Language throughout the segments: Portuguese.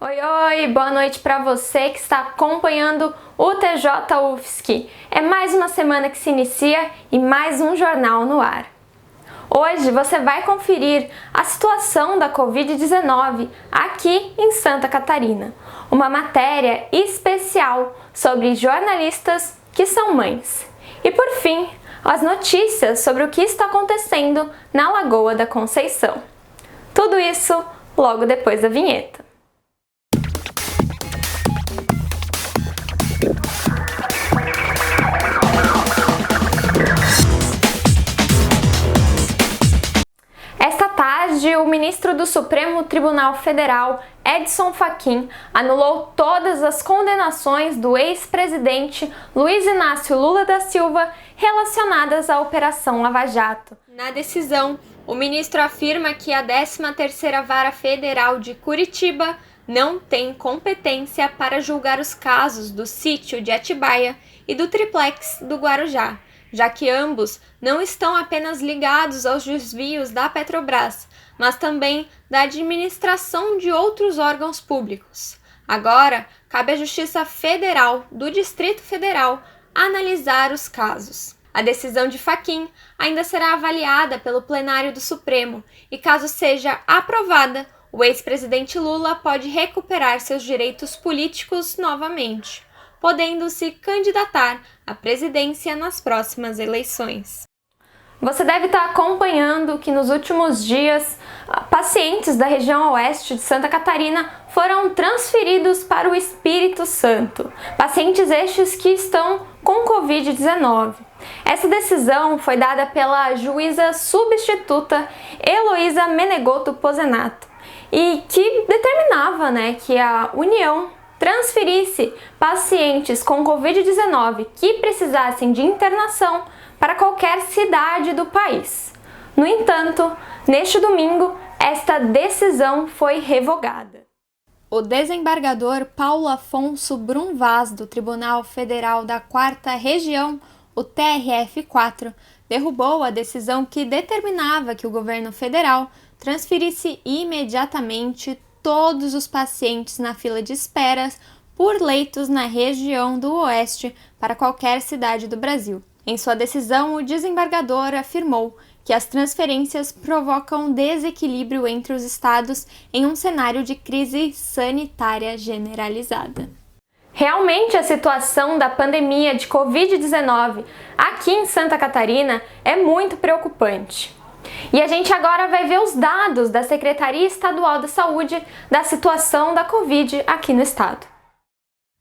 Oi, boa noite para você que está acompanhando o TJ UFSC. É mais uma semana que se inicia e mais um jornal no ar. Hoje você vai conferir a situação da Covid-19 aqui em Santa Catarina, uma matéria especial sobre jornalistas que são mães. E por fim, as notícias sobre o que está acontecendo na Lagoa da Conceição. Tudo isso logo depois da vinheta. Esta tarde, o ministro do Supremo Tribunal Federal, Edson Fachin, anulou todas as condenações do ex-presidente Luiz Inácio Lula da Silva relacionadas à Operação Lava Jato. Na decisão, o ministro afirma que a 13ª Vara Federal de Curitiba não tem competência para julgar os casos do sítio de Atibaia e do triplex do Guarujá, já que ambos não estão apenas ligados aos desvios da Petrobras, mas também da administração de outros órgãos públicos. Agora, cabe à Justiça Federal do Distrito Federal analisar os casos. A decisão de Fachin ainda será avaliada pelo plenário do Supremo e, caso seja aprovada, o ex-presidente Lula pode recuperar seus direitos políticos novamente, podendo se candidatar à presidência nas próximas eleições. Você deve estar acompanhando que nos últimos dias, pacientes da região oeste de Santa Catarina foram transferidos para o Espírito Santo, pacientes estes que estão com Covid-19. Essa decisão foi dada pela juíza substituta Heloísa Menegoto Pozenato e que determinava, que a União transferisse pacientes com Covid-19 que precisassem de internação para qualquer cidade do país. No entanto, neste domingo, esta decisão foi revogada. O desembargador Paulo Afonso Brum Vaz, do Tribunal Federal da 4ª Região, o TRF4, derrubou a decisão que determinava que o governo federal transferisse imediatamente todos os pacientes na fila de espera por leitos na região do Oeste para qualquer cidade do Brasil. Em sua decisão, o desembargador afirmou que as transferências provocam desequilíbrio entre os estados em um cenário de crise sanitária generalizada. Realmente, a situação da pandemia de Covid-19 aqui em Santa Catarina é muito preocupante. E a gente agora vai ver os dados da Secretaria Estadual da Saúde da situação da Covid aqui no estado.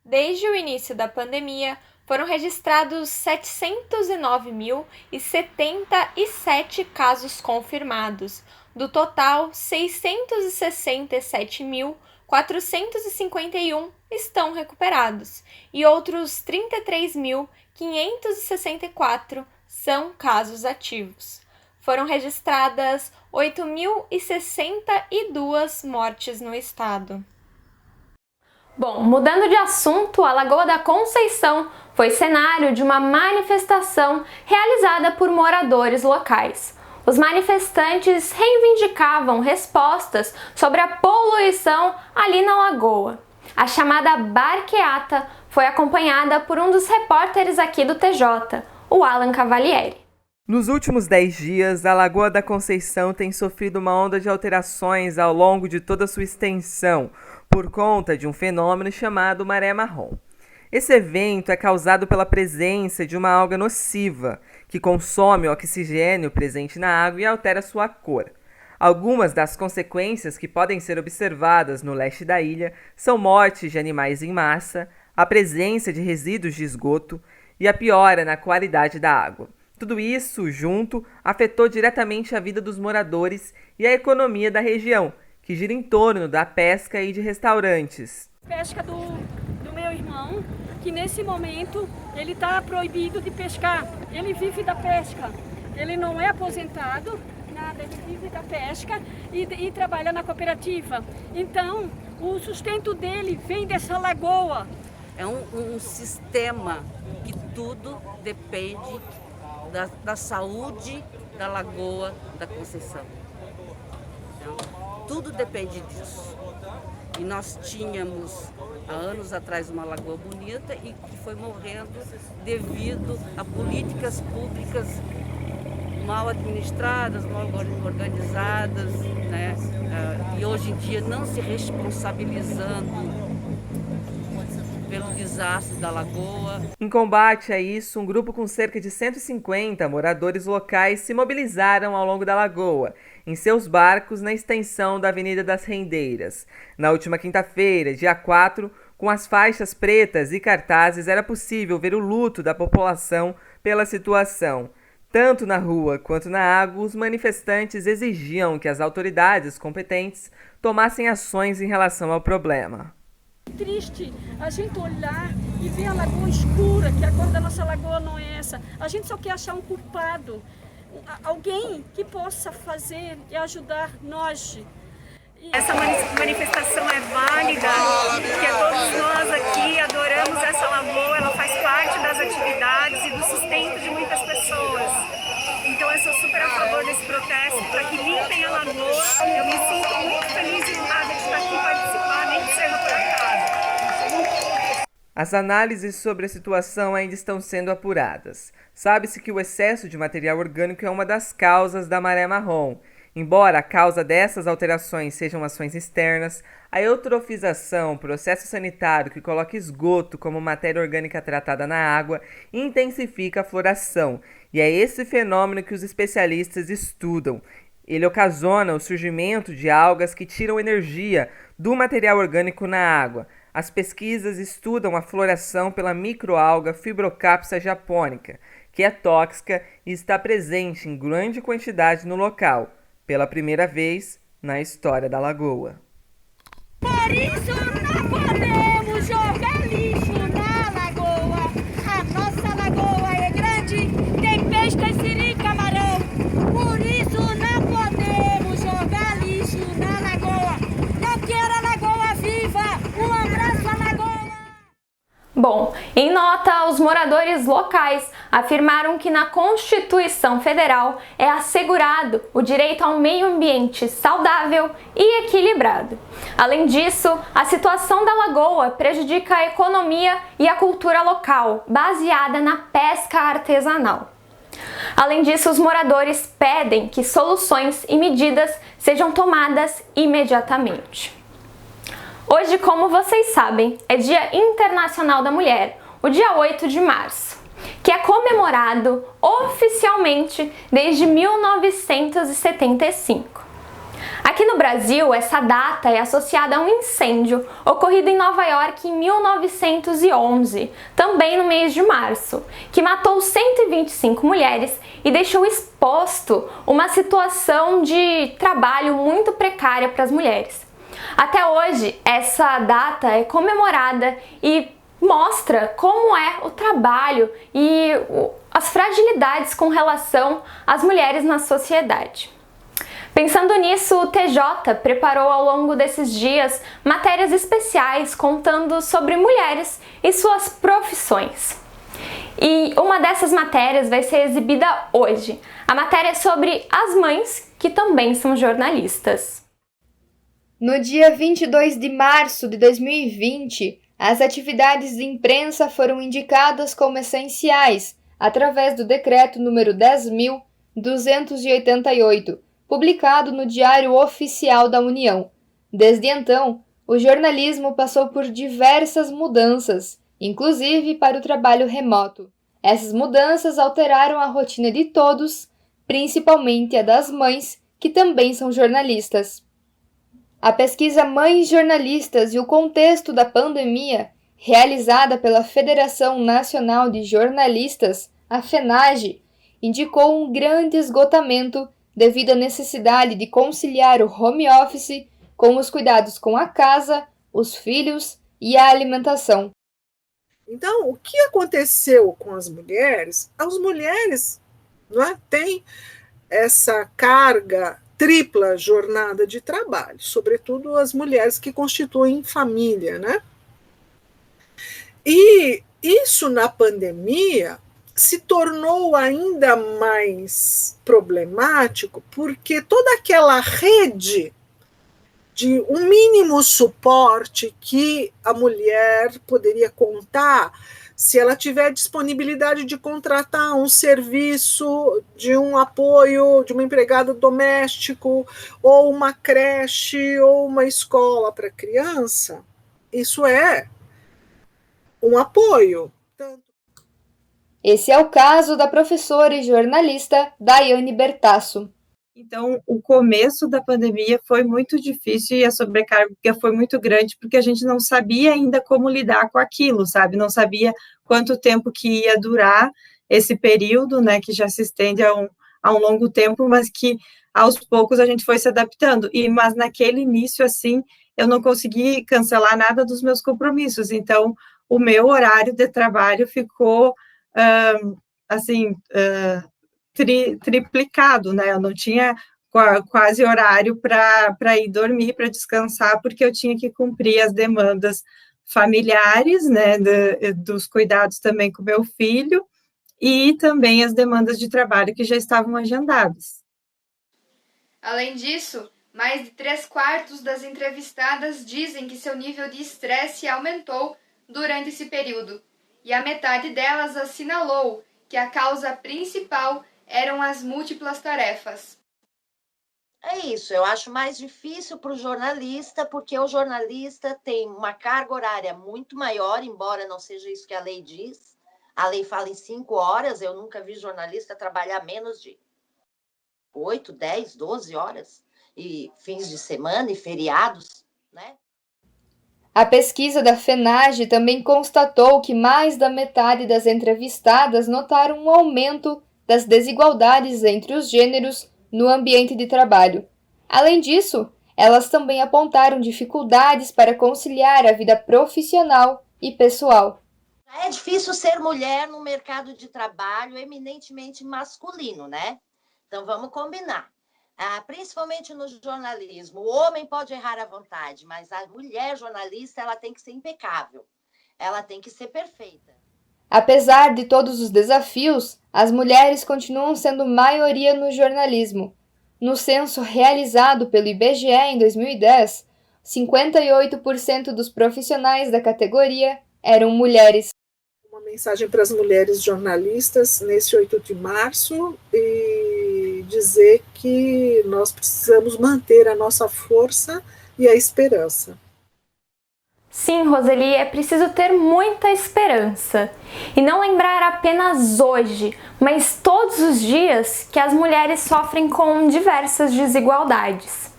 Desde o início da pandemia, foram registrados 709.077 casos confirmados. Do total, 667.451 estão recuperados e outros 33.564 são casos ativos. Foram registradas 8.062 mortes no estado. Bom, mudando de assunto, a Lagoa da Conceição foi cenário de uma manifestação realizada por moradores locais. Os manifestantes reivindicavam respostas sobre a poluição ali na lagoa. A chamada barqueata foi acompanhada por um dos repórteres aqui do TJ, o Alan Cavalieri. Nos últimos 10 dias, a Lagoa da Conceição tem sofrido uma onda de alterações ao longo de toda a sua extensão, por conta de um fenômeno chamado maré marrom. Esse evento é causado pela presença de uma alga nociva, que consome o oxigênio presente na água e altera sua cor. Algumas das consequências que podem ser observadas no leste da ilha são mortes de animais em massa, a presença de resíduos de esgoto e a piora na qualidade da água. Tudo isso, junto, afetou diretamente a vida dos moradores e a economia da região, que gira em torno da pesca e de restaurantes. Pesca do meu irmão, que nesse momento ele está proibido de pescar. Ele vive da pesca, ele não é aposentado, nada, ele vive da pesca e trabalha na cooperativa. Então, o sustento dele vem dessa lagoa. É um sistema que tudo depende da saúde da Lagoa da Conceição. Então, tudo depende disso. E nós tínhamos, há anos atrás, uma lagoa bonita e que foi morrendo devido a políticas públicas mal administradas, mal organizadas, né? E hoje em dia não se responsabilizando pelo desastre da lagoa. Em combate a isso, um grupo com cerca de 150 moradores locais se mobilizaram ao longo da lagoa, em seus barcos na extensão da Avenida das Rendeiras. Na última quinta-feira, dia 4, com as faixas pretas e cartazes, era possível ver o luto da população pela situação. Tanto na rua quanto na água, os manifestantes exigiam que as autoridades competentes tomassem ações em relação ao problema. Triste a gente olhar e ver a lagoa escura, que a cor da nossa lagoa não é essa. A gente só quer achar um culpado, alguém que possa fazer e ajudar nós. Essa manifestação é válida, porque todos nós aqui adoramos essa lagoa, ela faz parte das atividades e do sustento de muitas pessoas. Então eu sou super a favor desse protesto, para que limpem a lagoa. Eu me sinto muito feliz e honrada de estar aqui participar, nem que seja por acaso. As análises sobre a situação ainda estão sendo apuradas. Sabe-se que o excesso de material orgânico é uma das causas da maré marrom. Embora a causa dessas alterações sejam ações externas, a eutrofização, processo sanitário que coloca esgoto como matéria orgânica tratada na água, intensifica a floração. E é esse fenômeno que os especialistas estudam. Ele ocasiona o surgimento de algas que tiram energia do material orgânico na água. As pesquisas estudam a floração pela microalga Fibrocapsa japônica, que é tóxica e está presente em grande quantidade no local, pela primeira vez na história da lagoa. Por isso não podemos jogar lixo na lagoa. A nossa lagoa é grande, tem peixe, tem siri, camarão. Por isso não podemos jogar lixo na lagoa. Eu quero a lagoa viva. Um abraço à lagoa. Bom, em nota, os moradores locais afirmaram que na Constituição Federal é assegurado o direito a um meio ambiente saudável e equilibrado. Além disso, a situação da lagoa prejudica a economia e a cultura local, baseada na pesca artesanal. Além disso, os moradores pedem que soluções e medidas sejam tomadas imediatamente. Hoje, como vocês sabem, é Dia Internacional da Mulher, o dia 8 de março, que é comemorado oficialmente desde 1975. Aqui no Brasil, essa data é associada a um incêndio ocorrido em Nova York em 1911, também no mês de março, que matou 125 mulheres e deixou exposto uma situação de trabalho muito precária para as mulheres. Até hoje, essa data é comemorada e mostra como é o trabalho e as fragilidades com relação às mulheres na sociedade. Pensando nisso, o TJ preparou ao longo desses dias matérias especiais contando sobre mulheres e suas profissões. E uma dessas matérias vai ser exibida hoje. A matéria é sobre as mães que também são jornalistas. No dia 22 de março de 2020, as atividades de imprensa foram indicadas como essenciais através do Decreto número 10.288, publicado no Diário Oficial da União. Desde então, o jornalismo passou por diversas mudanças, inclusive para o trabalho remoto. Essas mudanças alteraram a rotina de todos, principalmente a das mães, que também são jornalistas. A pesquisa Mães Jornalistas e o Contexto da Pandemia, realizada pela Federação Nacional de Jornalistas, a FENAGE, indicou um grande esgotamento devido à necessidade de conciliar o home office com os cuidados com a casa, os filhos e a alimentação. Então, o que aconteceu com as mulheres? As mulheres, não é, têm essa carga tripla jornada de trabalho, sobretudo as mulheres que constituem família, né? E isso na pandemia se tornou ainda mais problemático porque toda aquela rede de um mínimo suporte que a mulher poderia contar se ela tiver disponibilidade de contratar um serviço de um apoio de uma empregada doméstico, ou uma creche, ou uma escola para criança. Isso é um apoio. Esse é o caso da professora e jornalista Daiane Bertasso. Então, o começo da pandemia foi muito difícil e a sobrecarga foi muito grande, porque a gente não sabia ainda como lidar com aquilo, sabe? Não sabia quanto tempo que ia durar esse período, né, que já se estende a um longo tempo, mas que aos poucos a gente foi se adaptando. Mas naquele início, assim, eu não consegui cancelar nada dos meus compromissos, então o meu horário de trabalho ficou, triplicado, né? Eu não tinha quase horário para ir dormir, para descansar, porque eu tinha que cumprir as demandas familiares, né, dos cuidados também com meu filho, e também as demandas de trabalho que já estavam agendadas. Além disso, mais de 3/4 das entrevistadas dizem que seu nível de estresse aumentou durante esse período, e a metade delas assinalou que a causa principal eram as múltiplas tarefas. É isso, eu acho mais difícil para o jornalista, porque o jornalista tem uma carga horária muito maior, embora não seja isso que a lei diz. A lei fala em 5 horas, eu nunca vi jornalista trabalhar menos de 8, 10, 12 horas, e fins de semana e feriados, né? A pesquisa da FENAGE também constatou que mais da metade das entrevistadas notaram um aumento das desigualdades entre os gêneros no ambiente de trabalho. Além disso, elas também apontaram dificuldades para conciliar a vida profissional e pessoal. É difícil ser mulher no mercado de trabalho eminentemente masculino, né? Então vamos combinar. Principalmente no jornalismo, o homem pode errar à vontade, mas a mulher jornalista ela tem que ser impecável, ela tem que ser perfeita. Apesar de todos os desafios, as mulheres continuam sendo maioria no jornalismo. No censo realizado pelo IBGE em 2010, 58% dos profissionais da categoria eram mulheres. Uma mensagem para as mulheres jornalistas nesse 8 de março e dizer que nós precisamos manter a nossa força e a esperança. Sim, Roseli, é preciso ter muita esperança e não lembrar apenas hoje, mas todos os dias que as mulheres sofrem com diversas desigualdades.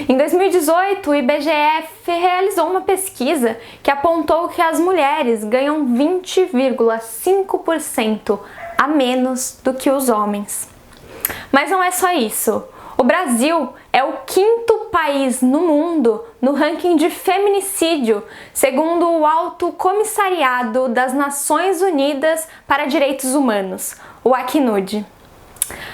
Em 2018, o IBGE realizou uma pesquisa que apontou que as mulheres ganham 20,5% a menos do que os homens. Mas não é só isso. O Brasil é o 5º país no mundo no ranking de feminicídio, segundo o Alto Comissariado das Nações Unidas para Direitos Humanos, o Acnud.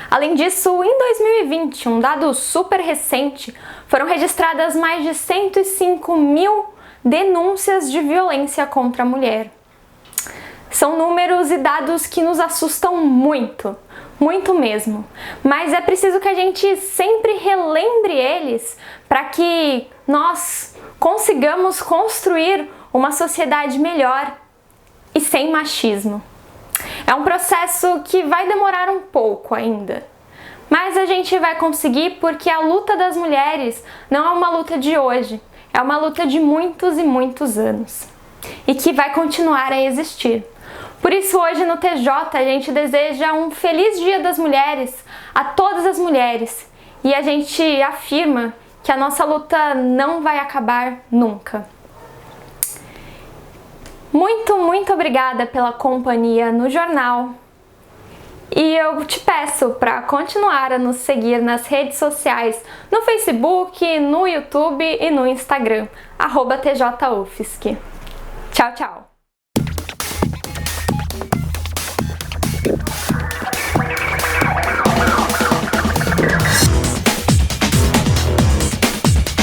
Além disso, em 2020, um dado super recente, foram registradas mais de 105 mil denúncias de violência contra a mulher. São números e dados que nos assustam muito, muito mesmo. Mas é preciso que a gente sempre relembre eles para que nós consigamos construir uma sociedade melhor e sem machismo. É um processo que vai demorar um pouco ainda, mas a gente vai conseguir porque a luta das mulheres não é uma luta de hoje, é uma luta de muitos e muitos anos e que vai continuar a existir. Por isso hoje no TJ a gente deseja um feliz Dia das Mulheres a todas as mulheres e a gente afirma que a nossa luta não vai acabar nunca. Muito, muito obrigada pela companhia no jornal e eu te peço para continuar a nos seguir nas redes sociais, no Facebook, no YouTube e no Instagram, @TJUFSC. Tchau, tchau!